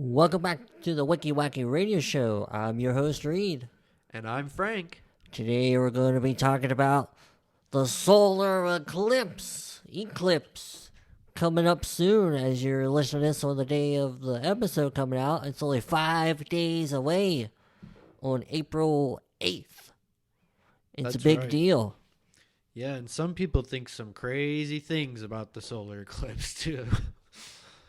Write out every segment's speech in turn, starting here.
Welcome back to the Wiki Wacky Radio Show. I'm your host, Reid. And I'm Frank. Today we're going to be talking about the solar eclipse. Eclipse. Coming up soon as you're listening to this on the day of the episode coming out. It's only 5 days away on April 8th. It's a big deal. Yeah, and some people think some crazy things about the solar eclipse, too.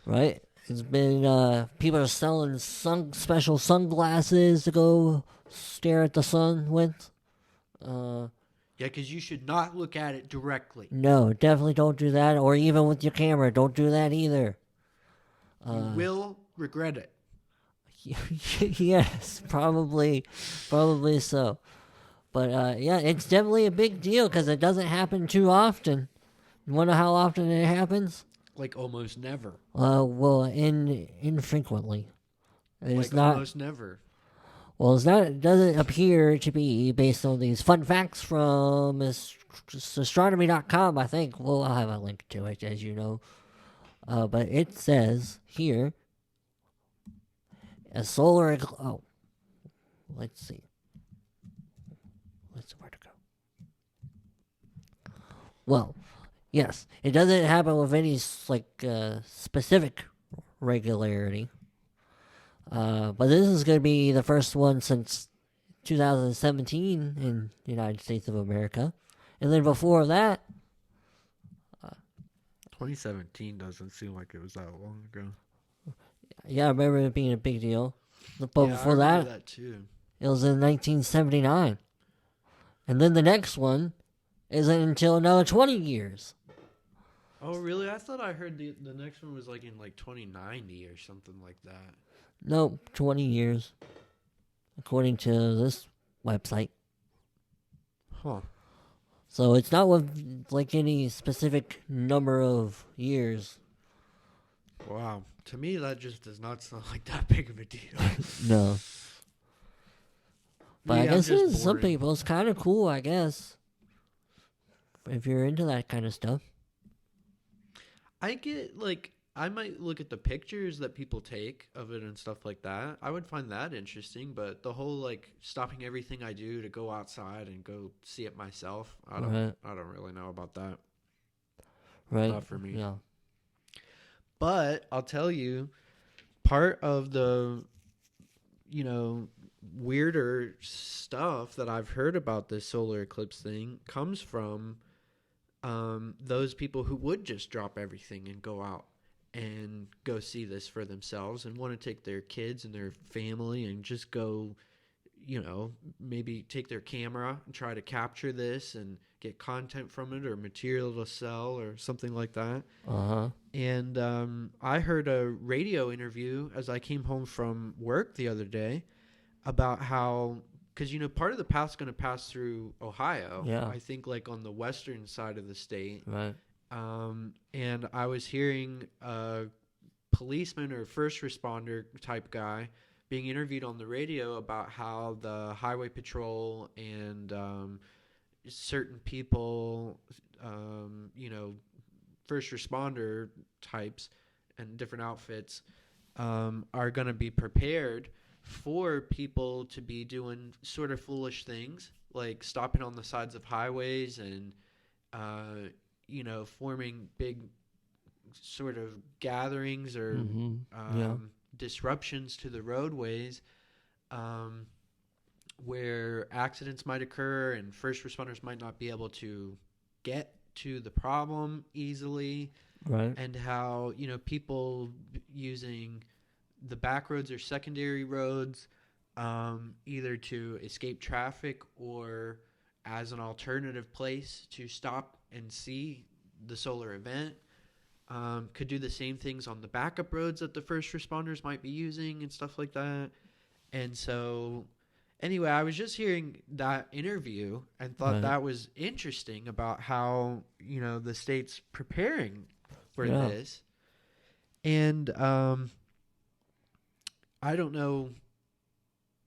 Right? It's been, people are selling special sunglasses to go stare at the sun with. Yeah, because you should not look at it directly. No, definitely don't do that. Or even with your camera, don't do that either. You will regret it. Yes, probably so. But, yeah, it's definitely a big deal because it doesn't happen too often. You wonder how often it happens? Like almost never. Well, infrequently. It's like almost never. Well, it doesn't appear to be based on these fun facts from astronomy.com, I think. Well, I'll have a link to it, as you know. But it says here, a solar eclipse. Oh, let's see. Where to go? Well, yes, it doesn't happen with any specific regularity. But this is going to be the first one since 2017 in the United States of America. And then before that... 2017 doesn't seem like it was that long ago. Yeah, I remember it being a big deal. But yeah, before I remember that too. It was in 1979. And then the next one isn't until another 20 years. Oh, really? I thought I heard the next one was like in like 2090 or something like that. Nope, 20 years. According to this website. Huh. So it's not with like any specific number of years. Wow. To me, that just does not sound like that big of a deal. No. But yeah, I guess it is some people. It's kind of cool, I guess. If you're into that kind of stuff. I get, like, I might look at the pictures that people take of it and stuff like that. I would find that interesting, but the whole, like, stopping everything I do to go outside and go see it myself, I don't really know about that. Right. Not for me. Yeah. But I'll tell you, part of the, weirder stuff that I've heard about this solar eclipse thing comes from those people who would just drop everything and go out and go see this for themselves and want to take their kids and their family and just go, maybe take their camera and try to capture this and get content from it or material to sell or something like that. Uh-huh. And I heard a radio interview as I came home from work the other day about how, because, part of the path's going to pass through Ohio. Yeah. I think, like, on the western side of the state. Right. And I was hearing a policeman or first responder type guy being interviewed on the radio about how the highway patrol and certain people, first responder types and different outfits are going to be prepared for people to be doing sort of foolish things, like stopping on the sides of highways and, forming big sort of gatherings or disruptions to the roadways where accidents might occur and first responders might not be able to get to the problem easily. Right. And how, people using the back roads or secondary roads either to escape traffic or as an alternative place to stop and see the solar event. Could do the same things on the backup roads that the first responders might be using and stuff like that. And so, anyway, I was just hearing that interview and thought that was interesting about how, the state's preparing for this. And I don't know,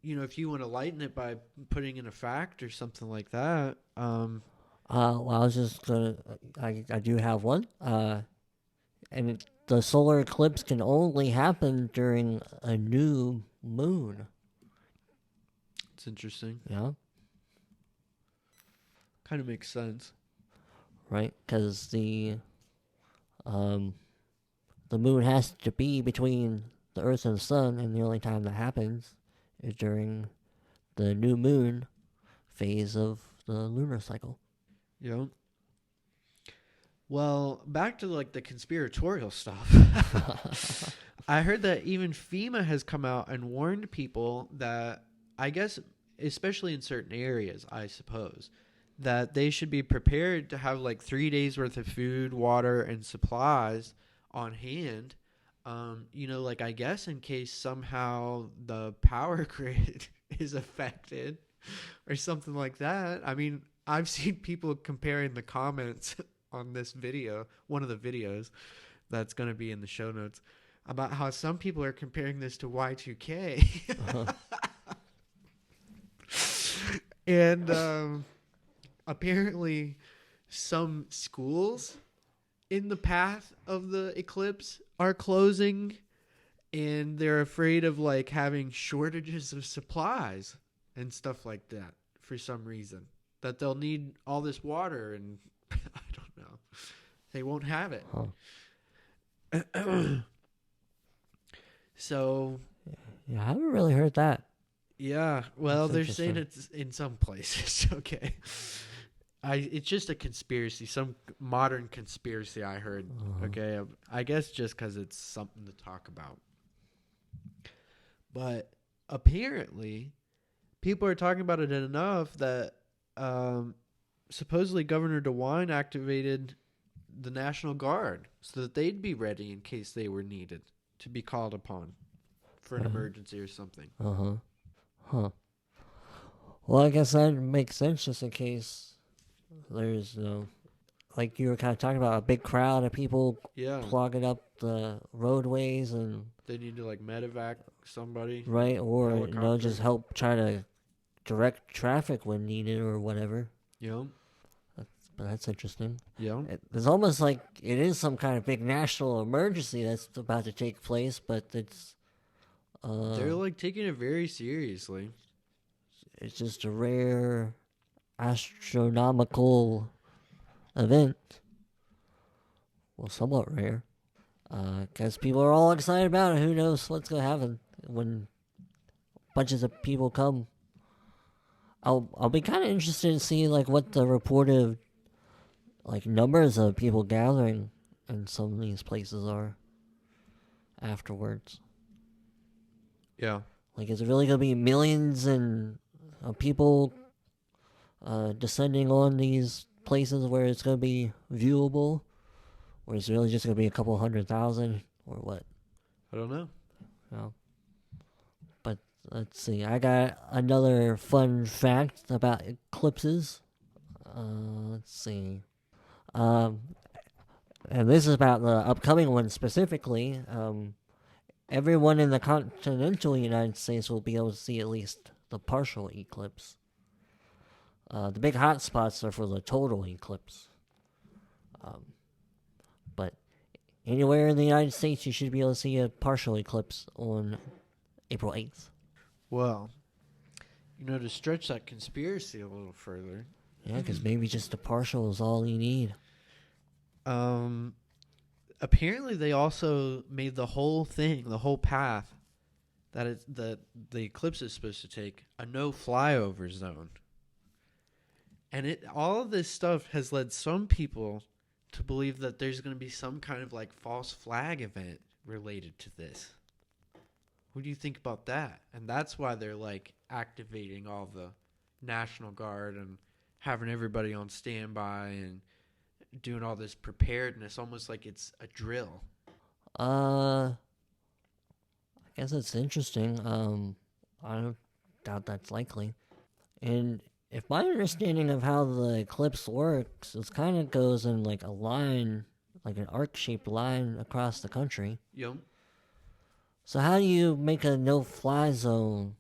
if you want to lighten it by putting in a fact or something like that. Well, I was just gonna. I do have one. And the solar eclipse can only happen during a new moon. It's interesting. Yeah. Kind of makes sense. Right? Because the moon has to be between the Earth and the Sun, and the only time that happens is during the new moon phase of the lunar cycle. Yeah. Well, back to like the conspiratorial stuff. I heard that even FEMA has come out and warned people that, I guess, especially in certain areas, I suppose, that they should be prepared to have like 3 days worth of food, water, and supplies on hand. Like I guess in case somehow the power grid is affected or something like that. I mean, I've seen people comparing the comments on this video, one of the videos that's going to be in the show notes, about how some people are comparing this to Y2K. And apparently some schools in the path of the eclipse are closing, and they're afraid of like having shortages of supplies and stuff like that for some reason, that they'll need all this water and I don't know, they won't have it. So Yeah, I haven't really heard that. yeah, well, That's they're saying interesting. it's in some places. Okay. It's just a conspiracy, some modern conspiracy I heard. Okay, I guess just because it's something to talk about. But apparently, people are talking about it enough that supposedly Governor DeWine activated the National Guard so that they'd be ready in case they were needed to be called upon for an emergency or something. Huh. Well, I guess that makes sense just in case there's, like you were kind of talking about, a big crowd of people clogging up the roadways and... They need to, like, medevac somebody. Right, or, helicopter. just help try to direct traffic when needed or whatever. Yeah. But that's interesting. Yeah. It's almost like it is some kind of big national emergency that's about to take place, but it's... They're, like, taking it very seriously. It's just a rare astronomical event. Well, somewhat rare. Because people are all excited about it. Who knows what's going to happen when bunches of people come. I'll be kind of interested to see like what the reported like numbers of people gathering in some of these places are afterwards. Yeah. Like, is it really going to be millions of people descending on these places where it's going to be viewable? Or is it really just going to be a couple 100,000? Or what? I don't know. No. But let's see. I got another fun fact about eclipses. Let's see. And this is about the upcoming one specifically. Everyone in the continental United States will be able to see at least the partial eclipse. The big hot spots are for the total eclipse. But anywhere in the United States, you should be able to see a partial eclipse on April 8th. Well, to stretch that conspiracy a little further. Yeah, because maybe just a partial is all you need. Apparently they also made the whole thing, the whole path that the eclipse is supposed to take, a no flyover zone. And all of this stuff has led some people to believe that there's going to be some kind of like false flag event related to this. What do you think about that? And that's why they're like activating all the National Guard and having everybody on standby and doing all this preparedness, almost like it's a drill. I guess it's interesting. I don't doubt that's likely. And if my understanding of how the eclipse works, it kind of goes in like a line, like an arc-shaped line across the country. Yep. So how do you make a no-fly zone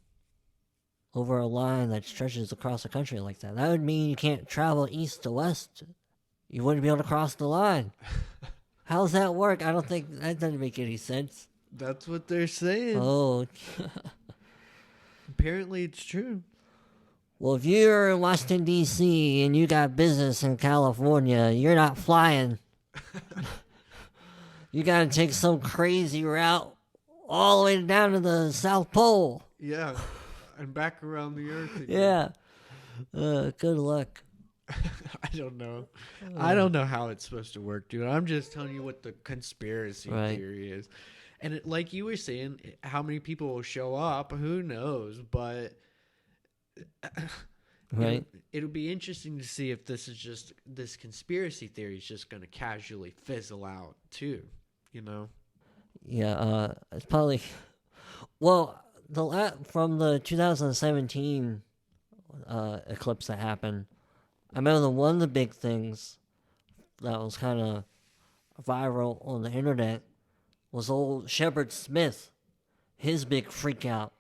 over a line that stretches across the country like that? That would mean you can't travel east to west. You wouldn't be able to cross the line. How's that work? I don't think that doesn't make any sense. That's what they're saying. Oh. Apparently it's true. Well, if you're in Washington, D.C. and you got business in California, you're not flying. You gotta take some crazy route all the way down to the South Pole. Yeah. And back around the earth again. Yeah. Good luck. I don't know. I don't know how it's supposed to work, dude. I'm just telling you what the conspiracy theory is. And like you were saying, how many people will show up, who knows? But Right. it'll be interesting to see if this conspiracy theory is just going to casually fizzle out too, you know? Yeah, it's probably... Well, from the 2017 eclipse that happened, I remember one of the big things that was kind of viral on the internet was old Shepard Smith, his big freak out,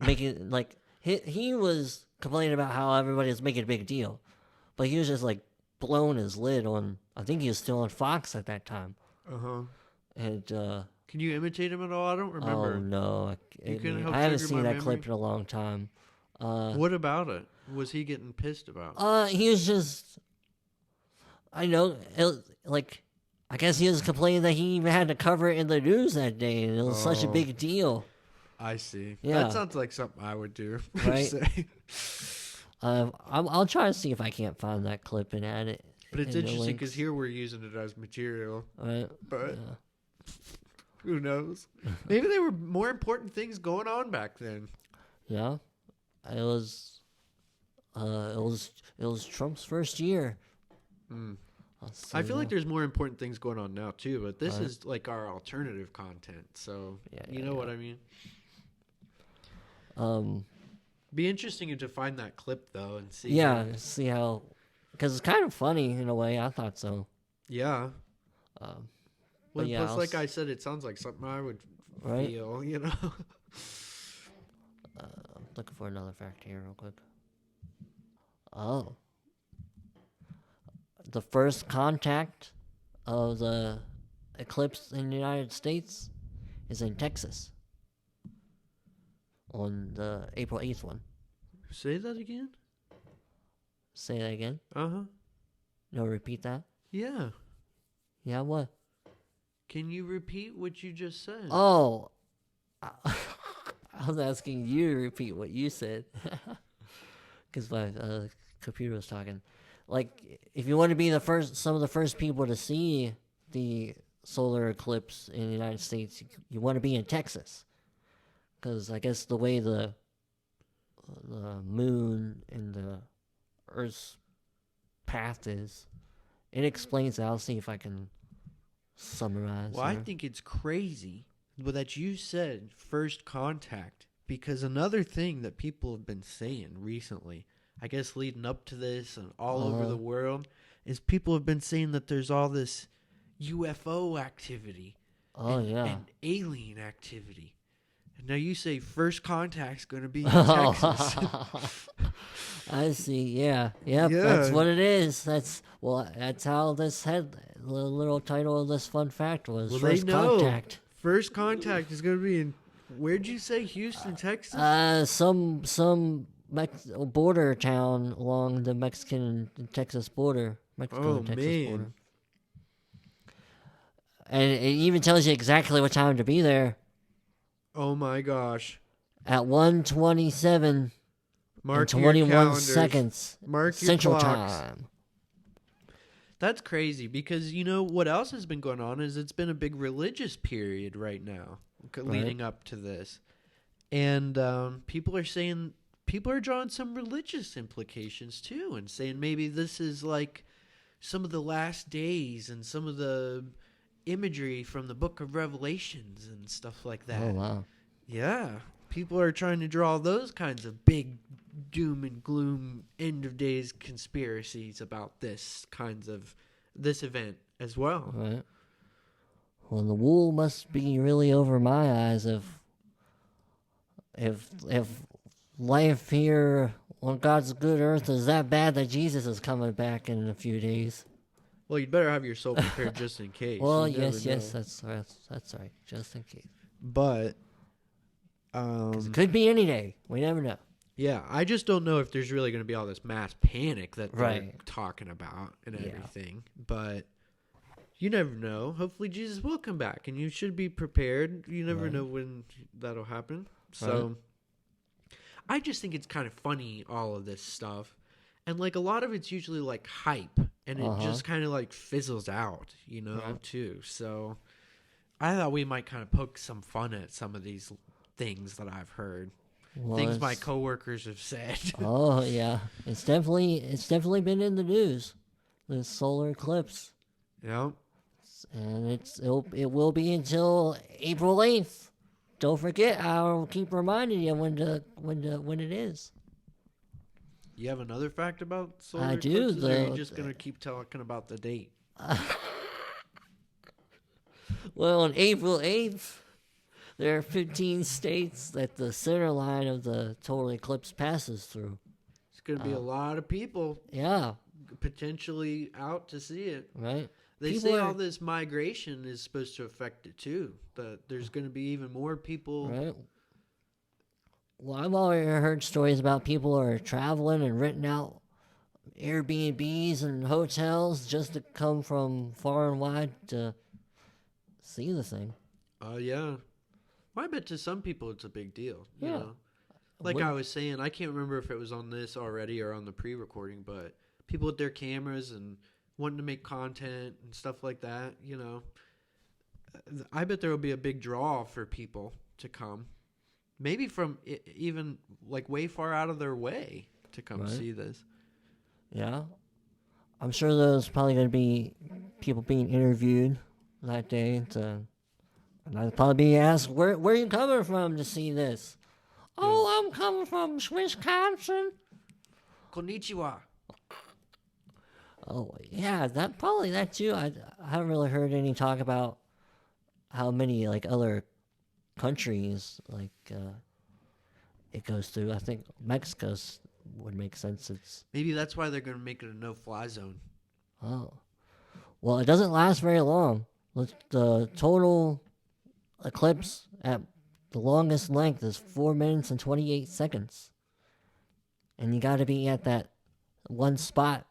making like he was complaining about how everybody was making a big deal, but he was just like blowing his lid on. I think he was still on Fox at that time. And can you imitate him at all? I don't remember. Oh no, I haven't seen that clip in a long time. What about it? Was he getting pissed about? He was just. I know, I guess he was complaining that he even had to cover it in the news that day, and it was such a big deal. I see. Yeah. That sounds like something I would do. Right? I'll try to see if I can't find that clip and add it. But it's interesting because here we're using it as material. But who knows? Maybe there were more important things going on back then. Yeah, it was Trump's first year. I feel like there's more important things going on now too, but this is like our alternative content, so you know what I mean. Be interesting to find that clip though and see. Yeah, see how, because it's kind of funny in a way. I thought so. Yeah. Well, yeah, plus, like I said, it sounds like something I would feel. You know. I'm looking for another fact here, real quick. Oh. The first contact of the eclipse in the United States is in Texas on the April 8th one. Say that again? Say that again? Uh-huh. No, repeat that? Yeah. Yeah, what? Can you repeat what you just said? Oh. I was asking you to repeat what you said. Because my computer was talking. Like, if you want to be some of the first people to see the solar eclipse in the United States, you want to be in Texas. Because I guess the way the moon and the Earth's path is, it explains that. I'll see if I can summarize. Well, I think it's crazy that you said first contact, because another thing that people have been saying recently, I guess leading up to this and all over the world, is people have been saying that there's all this UFO activity and alien activity. And now you say first contact's going to be in Texas. I see. Yeah. Yep. Yeah. That's what it is. That's how this the little title of this fun fact was. Well, first contact. First contact is going to be in, where'd you say, Houston, Texas? Some border town along the Mexican and Texas border. Texas border. And it even tells you exactly what time to be there. Oh my gosh. At 1:27 and 21 seconds Central Time. That's crazy because you know what else has been going on is it's been a big religious period right now leading up to this. And people are drawing some religious implications too and saying maybe this is like some of the last days and some of the imagery from the book of Revelations and stuff like that. Oh, wow. Yeah. People are trying to draw those kinds of big doom and gloom end of days conspiracies about this event as well. Right. Well, the wool must be really over my eyes if life here on God's good earth is that bad that Jesus is coming back in a few days. Well, you'd better have your soul prepared just in case. Well, You never yes, know. that's right. Just in case. But, 'Cause it could be any day. We never know. yeah, I just don't know if there's really going to be all this mass panic that they're Right. talking about and Yeah. everything. But you never know. Hopefully, Jesus will come back, and you should be prepared. You never Right. know when that'll happen. So, I just think it's kind of funny, all of this stuff. And, like, a lot of it's usually, like, hype. And it just kind of, like, fizzles out, you know, Right. too. So, I thought we might kind of poke some fun at some of these things that I've heard. Well, Things my coworkers have said. Oh yeah, it's definitely been in the news. The solar eclipse, Yeah. and it will be until April 8th. Don't forget. I'll keep reminding you when it is. You have another fact about solar I do, eclipses, or are you though. just going to keep talking about the date? Well, on April 8th, there are 15 states that the center line of the total eclipse passes through. It's going to be a lot of people Yeah, potentially out to see it. right. They People say are- all this migration is supposed to affect it too. That there's going to be even more people. Right. Well, I've already heard stories about people who are traveling and renting out Airbnbs and hotels just to come from far and wide to see the thing. Oh, yeah. Well, I bet to some people it's a big deal. You Yeah. know? Like Would- I was saying, I can't remember if it was on this already or on the pre-recording, but people with their cameras and wanting to make content and stuff like that, you know. I bet there will be a big draw for people to come. Maybe from even like way far out of their way to come Right. see this. Yeah. I'm sure there's probably going to be people being interviewed that day and I'll probably be asked, where are you coming from to see this? Oh, I'm coming from Wisconsin. Konnichiwa. Oh, yeah, that too. I haven't really heard any talk about how many, like, other countries, like, it goes through. I think Mexico's would make sense. It's, Maybe that's why they're going to make it a no-fly zone. oh. Well, it doesn't last very long. The total eclipse at the longest length is 4 minutes and 28 seconds. And you got to be at that one spot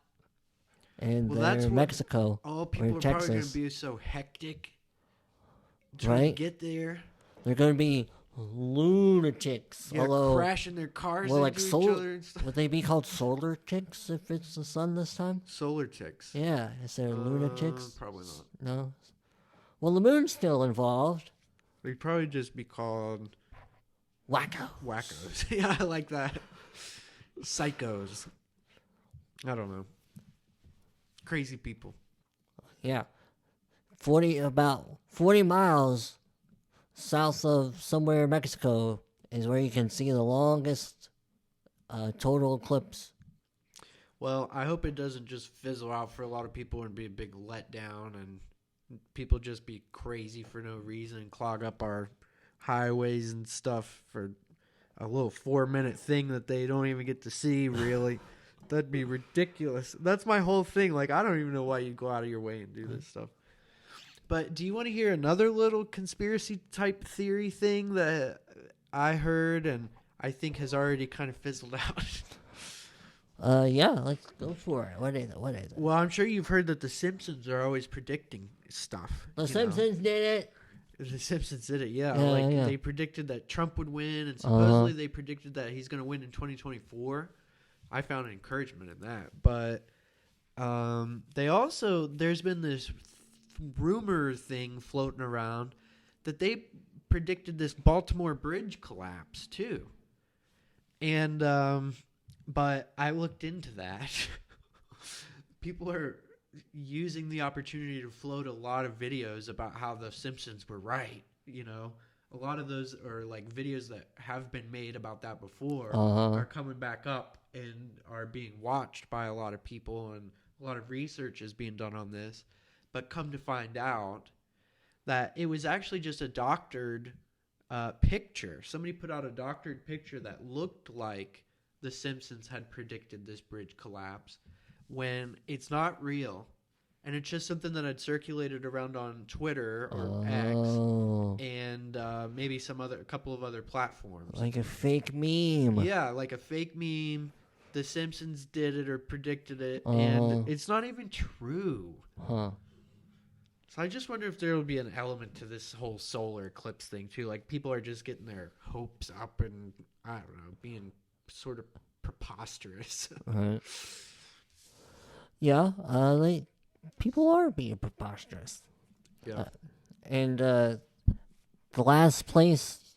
in Well, that's what- Mexico Oh, or people are probably going Texas. to be so hectic trying Right? to get there. They're going to be lunatics. Yeah, Although, crashing their cars well, like into each solar, other and stuff. would they be called solar ticks if it's the sun this time? Solar ticks. Yeah, is there lunatics? Probably not. No. Well, the moon's still involved. They'd probably just be called Wacko. wackos. Yeah, I like that. Psychos. I don't know. Crazy people. Yeah. About 40 miles south of somewhere in Mexico is where you can see the longest total eclipse. Well, I hope it doesn't just fizzle out for a lot of people and be a big letdown and people just be crazy for no reason and clog up our highways and stuff for a little 4-minute thing that they don't even get to see, really. That'd be ridiculous. That's my whole thing. Like, I don't even know why you'd go out of your way and do this stuff. But do you want to hear another little conspiracy type theory thing that I heard and I think has already kind of fizzled out? Yeah, let's go for it. What is it? Well, I'm sure you've heard that the Simpsons are always predicting stuff. The you know? Simpsons did it. The Simpsons did it, yeah. Yeah, Like yeah. they predicted that Trump would win, and supposedly they predicted that he's going to win in 2024. I found encouragement in that, but they also there's been this rumor thing floating around that they predicted this Baltimore bridge collapse too, and but I looked into that. People are using the opportunity to float a lot of videos about how the Simpsons were right. You know, a lot of those are like videos that have been made about that before are coming back up and are being watched by a lot of people, and a lot of research is being done on this. But come to find out that it was actually just a doctored picture. Somebody put out a doctored picture that looked like the Simpsons had predicted this bridge collapse when it's not real. and it's just something that I'd circulated around on Twitter or Oh. X, and maybe a couple of other platforms. Like a fake meme. Yeah, like a fake meme. The Simpsons did it or predicted it, Uh-huh. and it's not even true. Huh. So I just wonder if there will be an element to this whole solar eclipse thing too. Like people are just getting their hopes up and I don't know, being sort of preposterous. Right. Yeah, people are being preposterous. Yeah. And the last place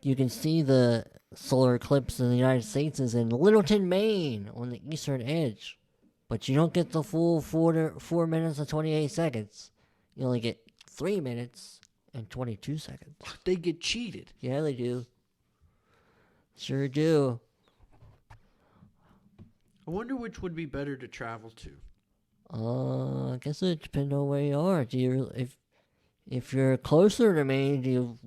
you can see the solar eclipse in the United States is in Littleton, Maine, on the eastern edge. But you don't get the full 4 minutes and 28 seconds. You only get 3 minutes and 22 seconds. They get cheated. Yeah, they do. Sure do. I wonder which would be better to travel to. I guess it depends on where you are. If you're closer to Maine,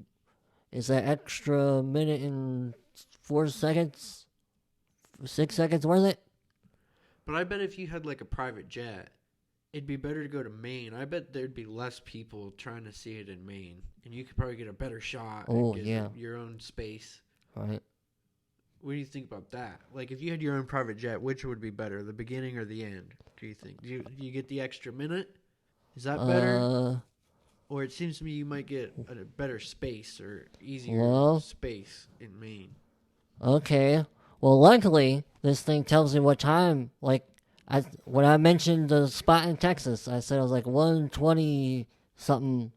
is that extra minute and 4 seconds, 6 seconds worth it? But I bet if you had like a private jet, it'd be better to go to Maine. I bet there'd be less people trying to see it in Maine, and you could probably get a better shot. Oh, and get yeah. your own space. Right. What do you think about that? Like, if you had your own private jet, which would be better, the beginning or the end? Do you think? Do you get the extra minute? Is that better? Or it seems to me you might get a better space or easier space in Maine. Okay. Well, luckily, this thing tells me what time. Like, when I mentioned the spot in Texas, I said it was like 1:20 something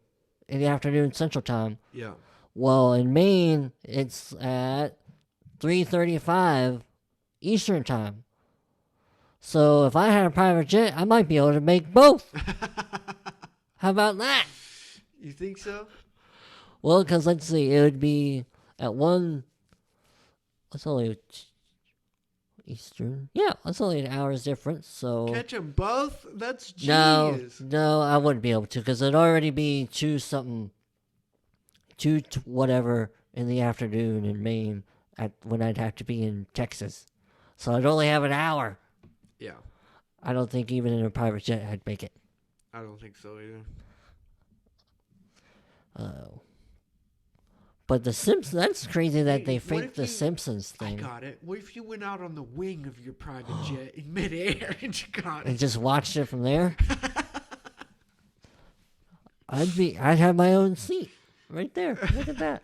in the afternoon Central Time. Yeah. Well, in Maine, it's at 3:35 Eastern Time. So if I had a private jet, I might be able to make both. How about that? You think so? Well, because let's see, it would be at 1. It's only Eastern. Yeah, it's only an hour's difference. So catch them both? That's genius. No, I wouldn't be able to because it'd already be 2 whatever in the afternoon in Maine when I'd have to be in Texas. So I'd only have an hour. Yeah. I don't think even in a private jet I'd make it. I don't think so either. But the Simpsons, that's crazy that they faked the Simpsons thing. I got it. What if you went out on the wing of your private jet in midair and you got it? And just watched it from there? I'd have my own seat right there. Look at that.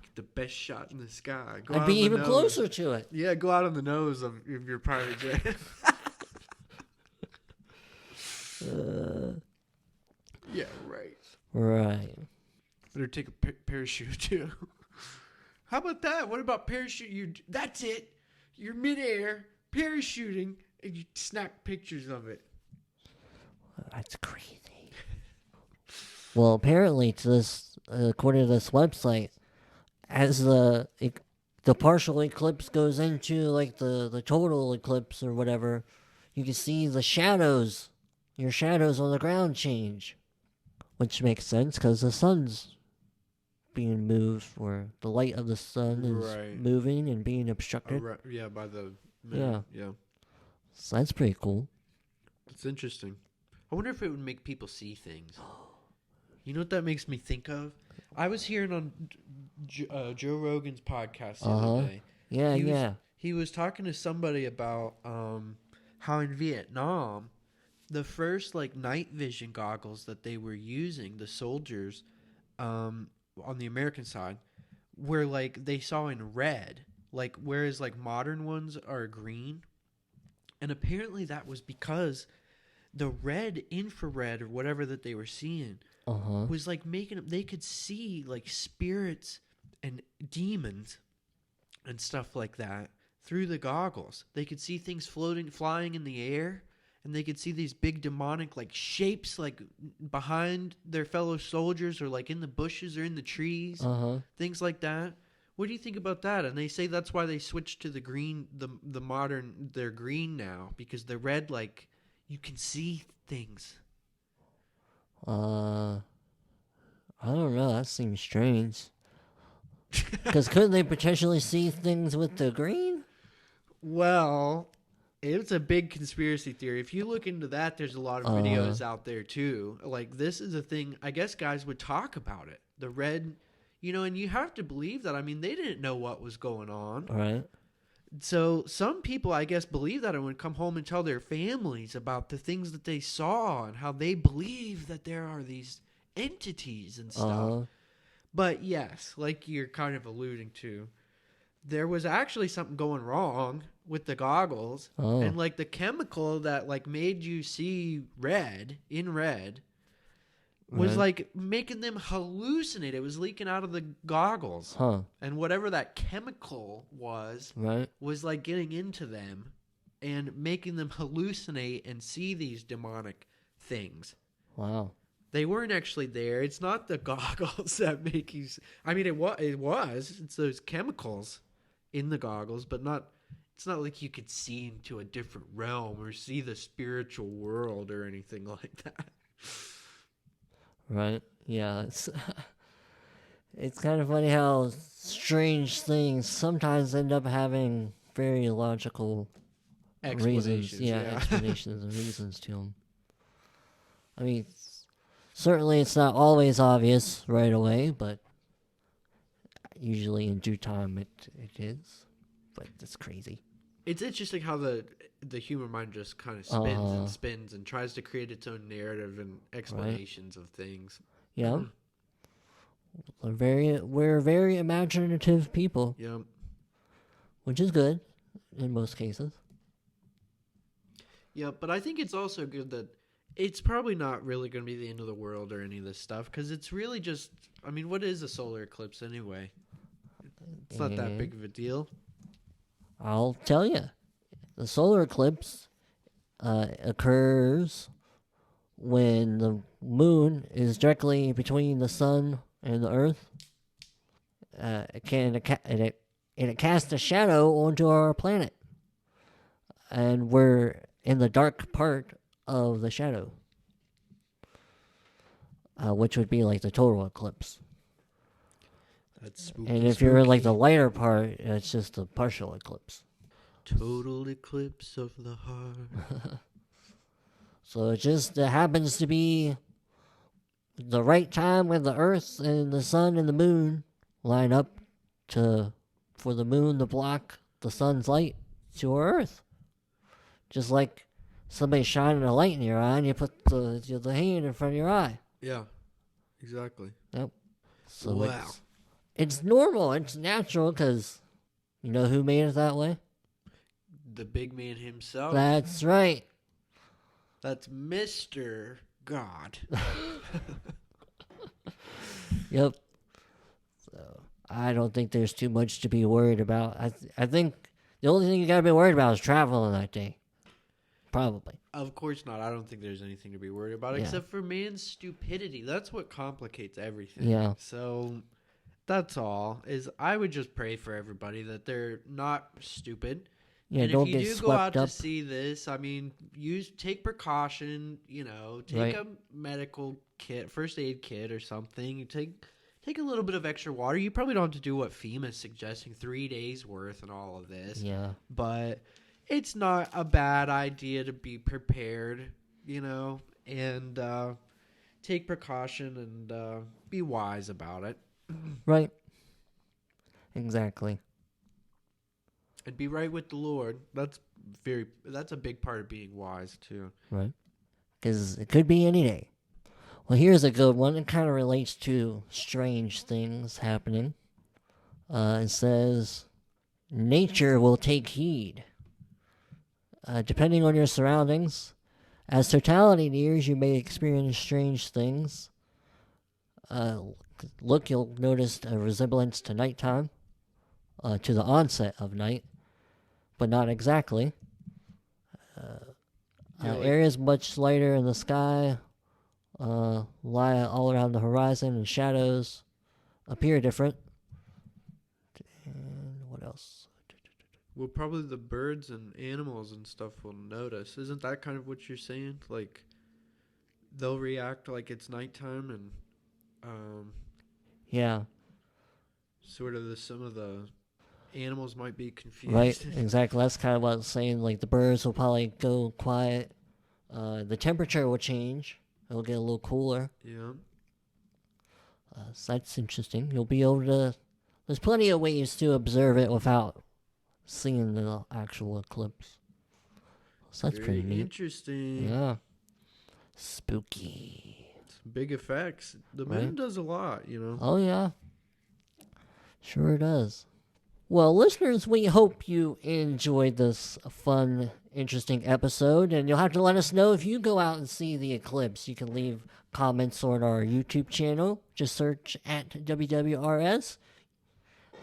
Get the best shot in the sky. I'd be even closer to it. Yeah, go out on the nose of your private jet. Yeah, right. Right. Better take a parachute too. How about that? What about parachute? That's it. You're midair, parachuting, and you snap pictures of it. That's crazy. Well, apparently, according to this website, as the partial eclipse goes into like the total eclipse or whatever, you can see the shadows. Your shadows on the ground change, which makes sense because the sun's being moved, or the light of the sun is moving and being obstructed. Yeah, by the yeah. Yeah. So that's pretty cool. It's interesting. I wonder if it would make people see things. You know what that makes me think of? I was hearing on Joe Rogan's podcast the other day. Yeah, He was talking to somebody about how in Vietnam, the first like night vision goggles that they were using, the soldiers, on the American side, were like they saw in red, like whereas like modern ones are green, and apparently that was because the red infrared or whatever that they were seeing was like making them. They could see like spirits and demons and stuff like that through the goggles. They could see things flying in the air. And they could see these big demonic like shapes like behind their fellow soldiers or like in the bushes or in the trees, things like that. What do you think about that? And they say that's why they switched to the green, the modern. They're green now because the red, like you can see things. I don't know. That seems strange. Because couldn't they potentially see things with the green? Well, It's a big conspiracy theory. If you look into that, there's a lot of videos out there too. Like, this is a thing, I guess guys would talk about it. The red, and you have to believe that. I mean, they didn't know what was going on. Right. So some people, I guess, believe that and would come home and tell their families about the things that they saw and how they believe that there are these entities and stuff. But yes, like you're kind of alluding to, there was actually something going wrong with the goggles, and like the chemical that like made you see red was like making them hallucinate. It was leaking out of the goggles, and whatever that chemical was like getting into them and making them hallucinate and see these demonic things. Wow. They weren't actually there. It's not the goggles that make you. I mean, it was. It's those chemicals in the goggles, but not. It's not like you could see into a different realm or see the spiritual world or anything like that. Right. Yeah. It's kind of funny how strange things sometimes end up having very logical reasons. Yeah, explanations and reasons to them. I mean, certainly it's not always obvious right away, but usually in due time it is. But it's crazy. It's interesting how the human mind just kind of spins and spins and tries to create its own narrative and explanations of things. Yeah. We're very imaginative people. Yeah. Which is good in most cases. Yeah, but I think it's also good that it's probably not really going to be the end of the world or any of this stuff, because it's really just, I mean, what is a solar eclipse anyway? It's not that big of a deal. I'll tell you. The solar eclipse occurs when the moon is directly between the sun and the earth. It casts a shadow onto our planet. And we're in the dark part of the shadow. Which would be like the total eclipse. That's spooky. And if you're in like the lighter part, it's just a partial eclipse. Total eclipse of the heart. So it happens to be the right time when the earth and the sun and the moon line up for the moon to block the sun's light to our earth. Just like somebody shining a light in your eye and you put the hand in front of your eye. Yeah, exactly. Yep. So wow. It's normal. It's natural because you know who made it that way? The big man himself. That's right. That's Mr. God. Yep. So I don't think there's too much to be worried about. I think the only thing you gotta be worried about is traveling that day. Probably. Of course not. I don't think there's anything to be worried about except for man's stupidity. That's what complicates everything. Yeah. So that's all. I would just pray for everybody that they're not stupid. Yeah, and don't if you get do go out up. to see this, I mean, take precaution. Take a medical kit, first aid kit, or something. Take a little bit of extra water. You probably don't have to do what FEMA's suggesting, 3 days worth and all of this. Yeah, but it's not a bad idea to be prepared, and take precaution and be wise about it. Right. Exactly. And be right with the Lord. That's a big part of being wise too. Right. Because it could be any day. Well, here's a good one. It kind of relates to strange things happening. It says, nature will take heed. Depending on your surroundings, as totality nears, you may experience strange things. You'll notice a resemblance to nighttime, to the onset of night, but not exactly. Areas much lighter in the sky lie all around the horizon, and shadows appear different. And what else? Well, probably the birds and animals and stuff will notice. Isn't that kind of what you're saying? Like, they'll react like it's nighttime and yeah. Sort of some of the Animals might be confused. Right, exactly. That's kind of what I was saying. Like, the birds will probably go quiet. The temperature will change. It'll get a little cooler. Yeah. So that's interesting. You'll be able to... There's plenty of ways to observe it without seeing the actual eclipse. So that's pretty neat. Interesting. Yeah. Spooky. Some big effects. The moon does a lot, you know. Oh, yeah. Sure does. Well, listeners, we hope you enjoyed this fun, interesting episode, and you'll have to let us know if you go out and see the eclipse. You can leave comments on our YouTube channel. Just search at WWRS,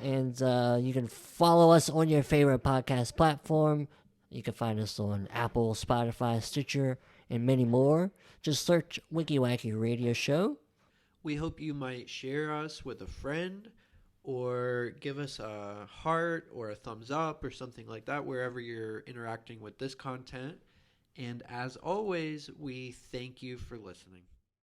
and you can follow us on your favorite podcast platform. You can find us on Apple, Spotify, Stitcher, and many more. Just search Wiki Wacky Radio Show. We hope you might share us with a friend, or give us a heart or a thumbs up or something like that wherever you're interacting with this content. And as always, we thank you for listening.